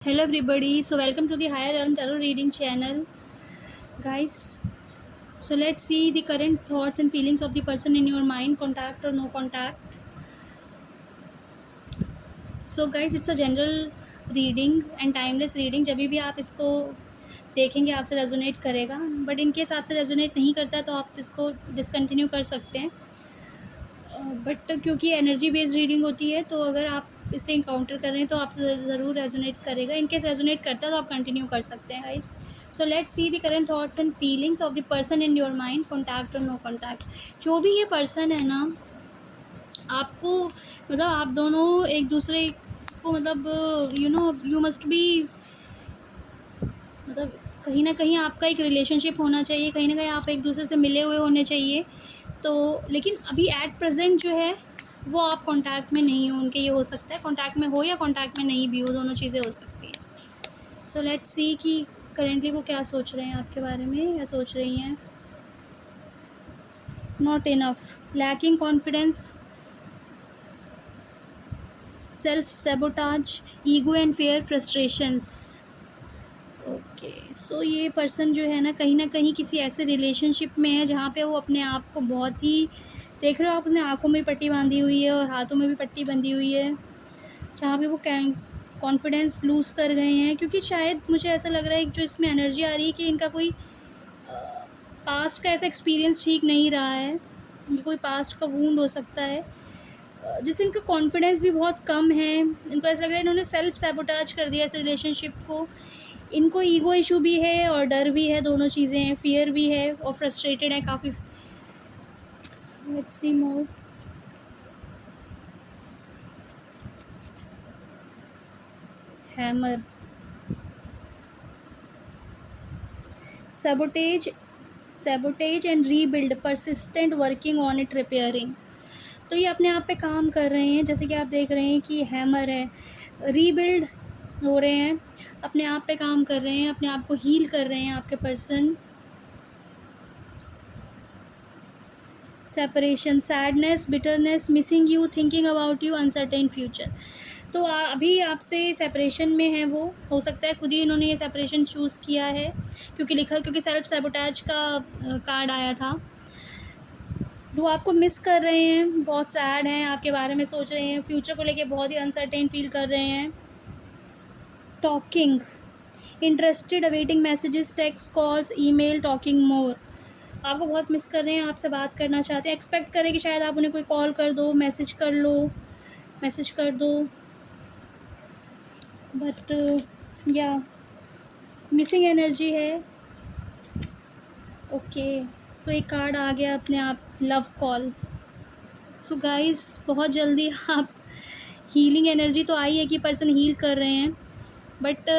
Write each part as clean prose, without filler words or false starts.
Hello everybody, so welcome to the Higher Realm Tarot Reading channel. Guys, so let's see the current thoughts and feelings of the person in your mind, contact or no contact. So guys, it's a general reading and timeless reading. जब भी आप इसको देखेंगे आपसे resonate करेगा, but in case आपसे resonate नहीं करता तो आप इसको डिसकंटिन्यू कर सकते हैं। बट क्योंकि एनर्जी बेस्ड रीडिंग होती है, तो अगर आप इससे इनकाउंटर कर रहे हैं तो आपसे ज़रूर रेजोनेट करेगा। इन केस रेजोनेट करता है तो आप कंटिन्यू कर सकते हैं guys. So let's see the current thoughts and feelings of the person in your mind, contact और नो कॉन्टैक्ट। जो भी ये पर्सन है ना, आपको मतलब आप दोनों एक दूसरे को मतलब यू मस्ट बी, मतलब कहीं ना कहीं आपका एक रिलेशनशिप होना चाहिए, कहीं ना कहीं आप एक दूसरे से मिले हुए होने चाहिए। तो लेकिन अभी एट प्रेजेंट जो है वो आप कांटेक्ट में नहीं हो उनके। ये हो सकता है कांटेक्ट में हो या कांटेक्ट में नहीं भी हो, दोनों चीज़ें हो सकती हैं। सो लेट्स सी कि करेंटली वो क्या सोच रहे हैं आपके बारे में या सोच रही हैं। Not enough, lacking confidence, self sabotage, ego and fear, frustrations. Okay, so ये पर्सन जो है ना कहीं किसी ऐसे रिलेशनशिप में है जहाँ पे वो अपने आप को बहुत ही, देख रहे हो आप, उसने आँखों में पट्टी बांधी हुई है और हाथों में भी पट्टी बंधी हुई है, जहाँ पे वो कॉन्फिडेंस लूज़ कर गए हैं। क्योंकि शायद मुझे ऐसा लग रहा है कि जो इसमें एनर्जी आ रही है कि इनका कोई पास्ट का ऐसा एक्सपीरियंस ठीक नहीं रहा है। ये कोई पास्ट का वूंड हो सकता है, जिससे इनका कॉन्फिडेंस भी बहुत कम है। इनको ऐसा लग रहा है इन्होंने सेल्फ सैबोटाज कर दिया इस रिलेशनशिप को। इनको ईगो इशू भी है और डर भी है, दोनों चीज़ें हैं, फियर भी है और फ्रस्ट्रेटेड है काफ़ी। Let's see more. Hammer, sabotage, sabotage and rebuild, persistent working on it, repairing। तो ये अपने आप पे काम कर रहे हैं, जैसे कि आप देख रहे हैं कि हैमर है, रीबिल्ड हो रहे हैं, अपने आप पे काम कर रहे हैं, अपने आप को हील कर रहे हैं आपके person. Separation, sadness, bitterness, missing you, thinking about you, uncertain future. तो अभी आपसे सेपरेशन में है वो, हो सकता है खुद ही इन्होंने ये सेपरेशन चूज़ किया है, क्योंकि सेल्फ सैबोटाज का कार्ड आया था। वो आपको मिस कर रहे हैं, बहुत सैड हैं, आपके बारे में सोच रहे हैं, फ्यूचर को लेके बहुत ही अनसर्टेन फील कर रहे हैं। Talking, interested, awaiting messages, text, calls, email, talking मोर। आपको बहुत मिस कर रहे हैं, आपसे बात करना चाहते हैं, एक्सपेक्ट करें कि शायद आप उन्हें कोई कॉल कर दो, मैसेज कर लो, मैसेज कर दो, बट या मिसिंग एनर्जी है। ओके, तो एक कार्ड आ गया अपने आप, लव कॉल। सो गाइस, बहुत जल्दी आप, हीलिंग एनर्जी तो आई है कि पर्सन हील कर रहे हैं, but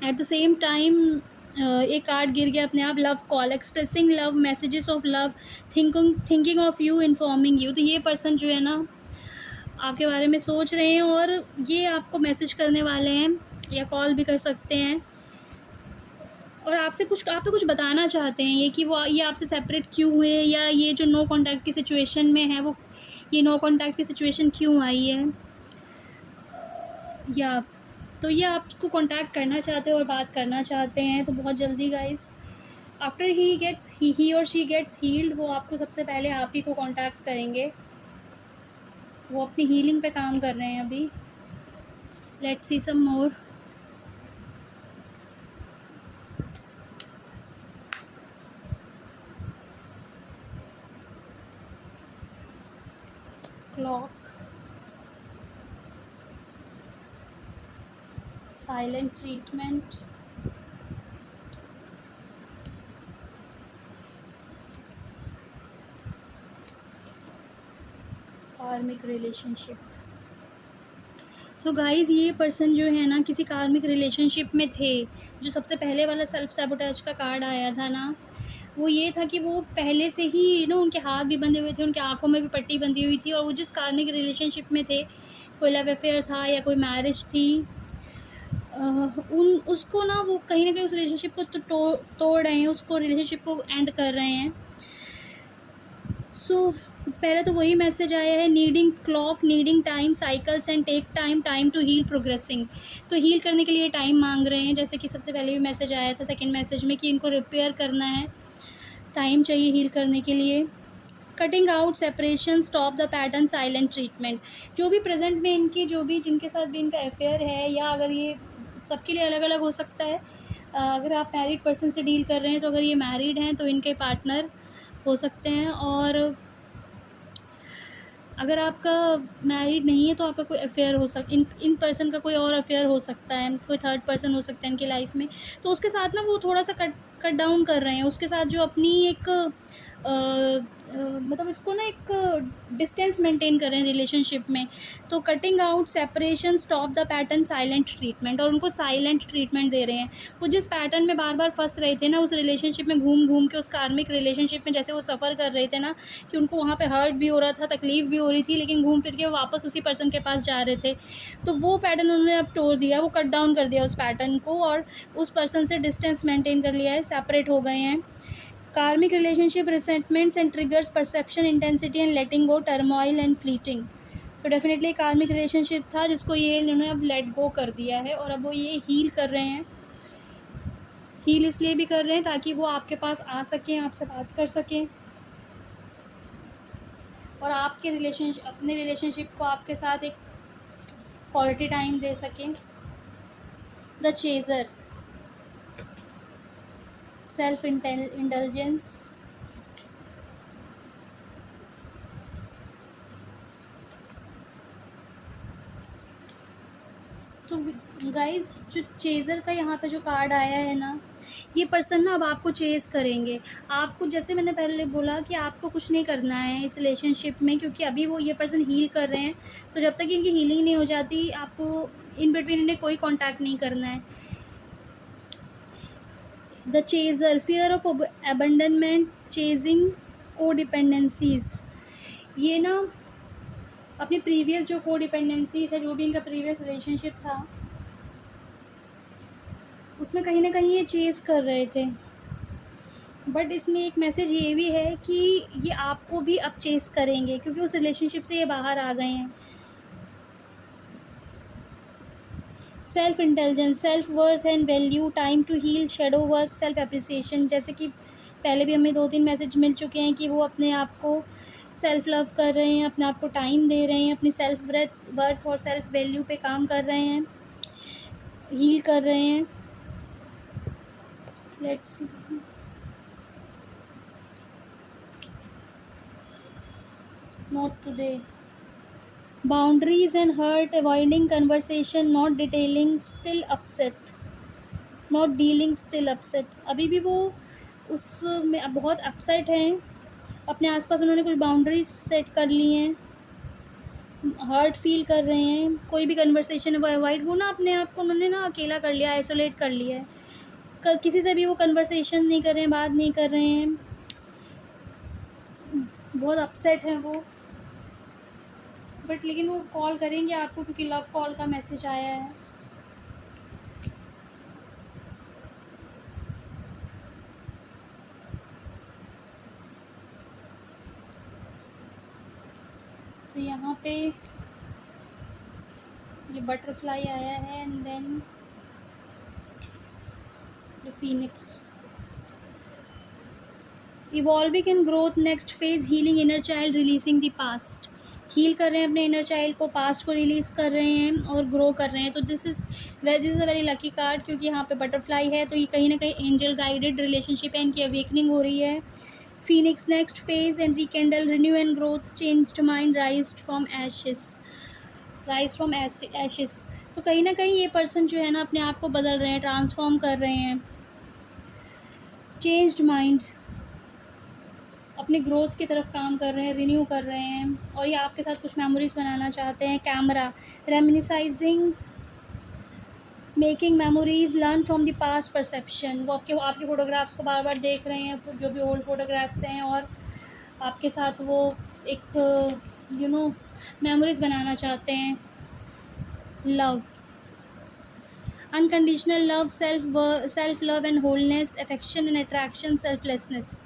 at the same time एक कार्ड गिर गया अपने आप, love call, expressing love, messages of love, thinking of you, informing you. तो ये पर्सन जो है ना आपके बारे में सोच रहे हैं और ये आपको मैसेज करने वाले हैं या कॉल भी कर सकते हैं, और आपको कुछ बताना चाहते हैं ये, कि वो ये आपसे सेपरेट क्यों हुए, या ये जो नो कांटेक्ट की सिचुएशन में है वो, ये नो कांटेक्ट की सिचुएशन क्यों आई है, या तो ये आपको कांटेक्ट करना चाहते हैं और बात करना चाहते हैं। तो बहुत जल्दी गाइस, आफ्टर ही और शी गेट्स हील्ड, वो आपको सबसे पहले आप ही को कांटेक्ट करेंगे। वो अपनी हीलिंग पे काम कर रहे हैं अभी। Let's see some more. Clock, silent treatment, karmic relationship. तो गाइज़, ये पर्सन जो है ना किसी कार्मिक रिलेशनशिप में थे। जो सबसे पहले वाला सेल्फ सैबोटेज का कार्ड आया था ना, वो ये था कि वो पहले से ही उनके हाथ भी बंधे हुए थे, उनकी आँखों में भी पट्टी बंधी हुई थी, और वो जिस कार्मिक रिलेशनशिप में थे, कोई लव अफेयर था या कोई मैरिज थी, उन उसको ना वो कहीं न कहीं उस रिलेशनशिप को तो तोड़ रहे हैं, उसको रिलेशनशिप को एंड कर रहे हैं। सो पहले तो वही मैसेज आया है, needing clock, needing time cycles and take time to heal progressing. तो हील करने के लिए टाइम मांग रहे हैं, जैसे कि सबसे पहले भी मैसेज आया था सेकंड मैसेज में कि इनको रिपेयर करना है, टाइम चाहिए हील करने के लिए। Cutting out separation, stop the pattern, silent treatment. जो भी प्रेजेंट में इनकी, जो भी जिनके साथ भी इनका अफेयर है, या अगर ये सबके लिए अलग अलग हो सकता है, अगर आप मैरिड पर्सन से डील कर रहे हैं तो अगर ये मैरिड हैं तो इनके पार्टनर हो सकते हैं, और अगर आपका मैरिड नहीं है तो आपका कोई अफेयर हो इन इन पर्सन का कोई और अफेयर हो सकता है, कोई थर्ड पर्सन हो सकता है इनकी लाइफ में। तो उसके साथ ना वो थोड़ा सा कट कट डाउन कर रहे हैं, उसके साथ जो अपनी एक मतलब इसको ना एक डिस्टेंस मेंटेन कर रहे हैं रिलेशनशिप में। तो cutting out separation, stop the pattern, silent treatment, और उनको साइलेंट ट्रीटमेंट दे रहे हैं। वो जिस पैटर्न में बार बार फंस रहे थे ना, उस रिलेशनशिप में घूम घूम के, उस कार्मिक रिलेशनशिप में जैसे वो सफ़र कर रहे थे ना, कि उनको वहाँ पे हर्ट भी हो रहा था, तकलीफ़ भी हो रही थी, लेकिन घूम फिर के वो वापस उसी पर्सन के पास जा रहे थे। तो वो पैटर्न उन्होंने अब तोड़ दिया, वो कट डाउन कर दिया उस पैटर्न को, और उस पर्सन से डिस्टेंस मेंटेन कर लिया है, सेपरेट हो गए हैं। Karmic relationship, resentments and triggers perception intensity and letting go, turmoil and fleeting. तो डेफिनेटली कार्मिक रिलेशनशिप था जिसको ये इन्होंने अब लेट गो कर दिया है, और अब वो ये हील कर रहे हैं। हील इसलिए भी कर रहे हैं ताकि वो आपके पास आ सकें, आपसे बात कर सकें, और आपके रिलेशनशिप, अपने रिलेशनशिप को आपके साथ एक क्वालिटी टाइम दे सकें। The chaser, self indulgence. So guys, जो चेज़र का यहाँ पे जो कार्ड आया है ना, ये पर्सन ना अब आपको चेज़ करेंगे। आपको, जैसे मैंने पहले बोला कि आपको कुछ नहीं करना है इस रिलेशनशिप में, क्योंकि अभी वो ये पर्सन हील कर रहे हैं। तो जब तक इनकी हीलिंग नहीं हो जाती, आपको इन बिटवीन इन्हें कोई कॉन्टैक्ट नहीं करना है। The chaser, fear of abandonment, chasing, codependencies. ये ना अपनी प्रीवियस जो को डिपेंडेंसीज है, जो भी इनका प्रीवियस रिलेशनशिप था, उसमें कहीं ना कहीं ये चेज़ कर रहे थे। बट इसमें एक मैसेज ये भी है कि ये आपको भी अब चेज़ करेंगे, क्योंकि उस रिलेशनशिप से ये बाहर आ गए हैं। Self intelligence, self worth and value, time to heal, shadow work, self appreciation. जैसे कि पहले भी हमें 2-3 मैसेज मिल चुके हैं कि वो अपने आप को सेल्फ लव कर रहे हैं, अपने आप को टाइम दे रहे हैं, अपनी सेल्फ वर्थ और सेल्फ वैल्यू पे काम कर रहे हैं, हील कर रहे हैं। Let's not today. Boundaries and hurt, avoiding conversation, not detailing, still upset, not dealing, still upset. अभी भी वो उसमें अब बहुत अपसेट हैं। अपने आसपास उन्होंने कुछ बाउंड्रीज सेट कर ली हैं, हर्ट फील कर रहे हैं, कोई भी कन्वर्सेशन वो अवॉइड, वो ना अपने आप को उन्होंने ना अकेला कर लिया, आइसोलेट कर लिया है। किसी से भी वो कन्वर्सेशन नहीं कर रहे हैं, बात नहीं कर रहे हैं, बहुत अपसेट हैं वो। बट लेकिन वो कॉल करेंगे आपको, क्योंकि लव कॉल का मैसेज आया है। तो यहाँ पे ये बटरफ्लाई आया है, and then the phoenix. Evolving and growth, next phase, healing inner child, releasing the past. Heal कर रहे हैं अपने इनर चाइल्ड को, पास्ट को रिलीज़ कर रहे हैं और ग्रो कर रहे हैं। तो this is a very lucky card, क्योंकि यहाँ पे बटरफ्लाई है, तो ये कहीं ना कहीं एंजल गाइडेड रिलेशनशिप है, इनकी अवेकनिंग हो रही है। Phoenix, next phase and rekindle, renew and growth, changed mind, rise from ashes. तो कहीं ना कहीं ये पर्सन जो है ना अपने आप को बदल रहे हैं, ट्रांसफॉर्म कर रहे हैं। चेंज्ड माइंड, अपनी ग्रोथ की तरफ काम कर रहे हैं, रिन्यू कर रहे हैं, और ये आपके साथ कुछ मेमोरीज बनाना चाहते हैं। Camera, reminiscing, making memories, learn from the past, perception. वो आपके फ़ोटोग्राफ्स को बार बार देख रहे हैं, जो भी ओल्ड फ़ोटोग्राफ्स हैं, और आपके साथ वो एक मेमोरीज बनाना चाहते हैं। Love, unconditional love, self love and wholeness, affection and attraction, selflessness.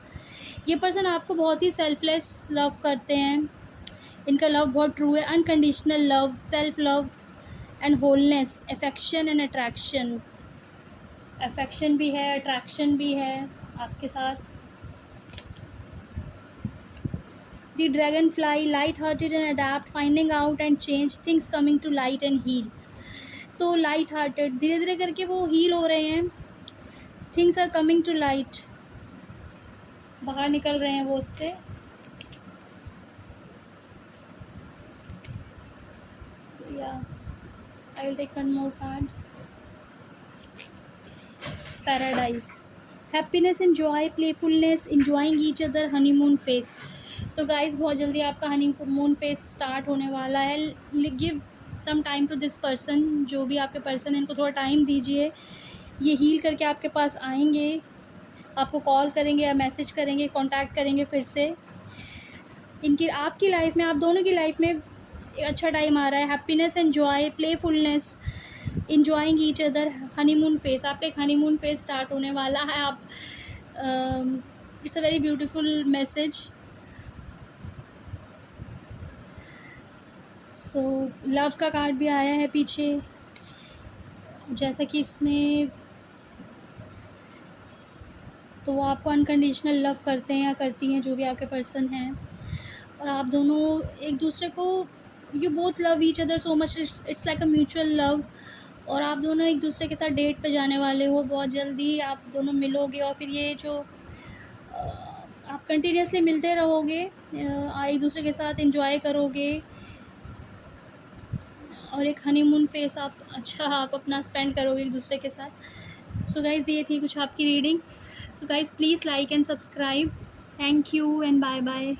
ये पर्सन आपको बहुत ही सेल्फलेस लव करते हैं। इनका लव बहुत ट्रू है, unconditional love, self love and wholeness, affection and attraction. Affection भी है, अट्रैक्शन भी है आपके साथ। The dragonfly, light hearted and adapt, finding out and change, things coming to light and heal. तो लाइट हार्टेड, धीरे धीरे करके वो हील हो रहे हैं, things are coming to light, बाहर निकल रहे हैं वो उससे। So yeah I will take one more card. Paradise, happiness and joy, playfulness, enjoying each other, honeymoon phase. तो गाइस बहुत जल्दी आपका हनीमून फेस स्टार्ट होने वाला है। Give some time to this person, जो भी आपके पर्सन है इनको थोड़ा टाइम दीजिए। ये हील करके आपके पास आएंगे, आपको कॉल करेंगे या मैसेज करेंगे, कांटेक्ट करेंगे फिर से। इनकी आपकी लाइफ में, आप दोनों की लाइफ में एक अच्छा टाइम आ रहा है। Happiness and joy, playfulness, enjoying each other, honeymoon face. आपका एक हनीमून फेस स्टार्ट होने वाला है। आप it's a very beautiful message. So love का कार्ड भी आया है पीछे, जैसा कि इसमें, तो वो आपको अनकंडीशनल लव करते हैं या करती हैं, जो भी आपके पर्सन हैं। और आप दोनों एक दूसरे को, you both love each other so much, it's like a mutual love. और आप दोनों एक दूसरे के साथ डेट पे जाने वाले हो, बहुत जल्दी आप दोनों मिलोगे। और फिर ये जो आप कंटिन्यूसली मिलते रहोगे, एक दूसरे के साथ एंजॉय करोगे, और एक हनीमून फेस आप अपना स्पेंड करोगे एक दूसरे के साथ। सो गाइज़ ये थी कुछ आपकी reading. So guys please like and subscribe. Thank you and bye bye.